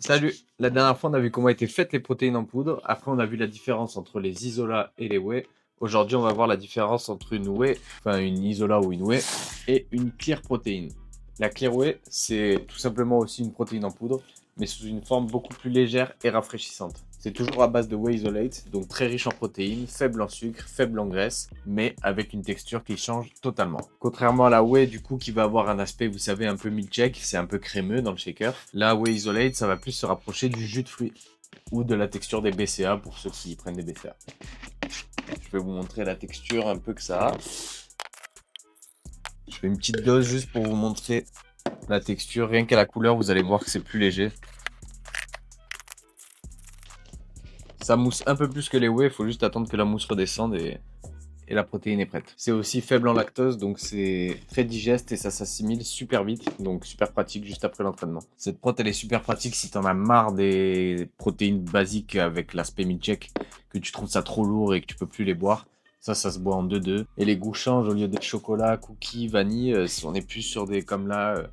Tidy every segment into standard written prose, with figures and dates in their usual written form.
Salut! La dernière fois, on a vu comment étaient faites les protéines en poudre. Après, on a vu la différence entre les isolats et les whey. Aujourd'hui, on va voir la différence entre une whey, enfin une isola ou une whey, et une clear protéine. La clear whey, c'est tout simplement aussi une protéine en poudre, mais sous une forme beaucoup plus légère et rafraîchissante. C'est toujours à base de whey isolate, donc très riche en protéines, faible en sucre, faible en graisse, mais avec une texture qui change totalement. Contrairement à la whey, du coup, qui va avoir un aspect, vous savez, un peu milkshake, c'est un peu crémeux dans le shaker. La whey isolate, ça va plus se rapprocher du jus de fruits ou de la texture des BCA pour ceux qui prennent des BCA. Je vais vous montrer la texture un peu que ça a. Je fais une petite dose juste pour vous montrer la texture. Rien qu'à la couleur, vous allez voir que c'est plus léger. Ça mousse un peu plus que les whey, il faut juste attendre que la mousse redescende et la protéine est prête. C'est aussi faible en lactose, donc c'est très digeste et ça s'assimile super vite, donc super pratique juste après l'entraînement. Cette prot, elle est super pratique si t'en as marre des protéines basiques avec l'aspect milkshake, que tu trouves ça trop lourd et que tu peux plus les boire. Ça se boit en 2-2. Et les goûts changent, au lieu des chocolat, cookies, vanille, on est plus sur des comme là,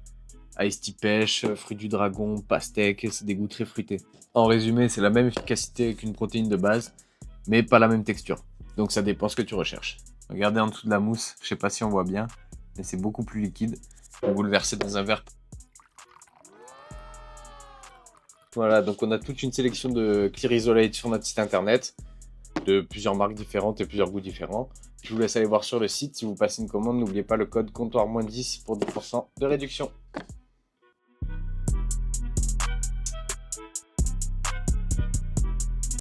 Ice Tea Pêche, Fruit du Dragon, Pastèque, c'est des goûts très fruités. En résumé, c'est la même efficacité qu'une protéine de base, mais pas la même texture. Donc ça dépend ce que tu recherches. Regardez en dessous de la mousse, je sais pas si on voit bien, mais c'est beaucoup plus liquide. Vous le versez dans un verre. Voilà, donc on a toute une sélection de Clear Isolate sur notre site internet, de plusieurs marques différentes et plusieurs goûts différents. Je vous laisse aller voir sur le site. Si vous passez une commande, n'oubliez pas le code comptoir-10 pour 10% de réduction.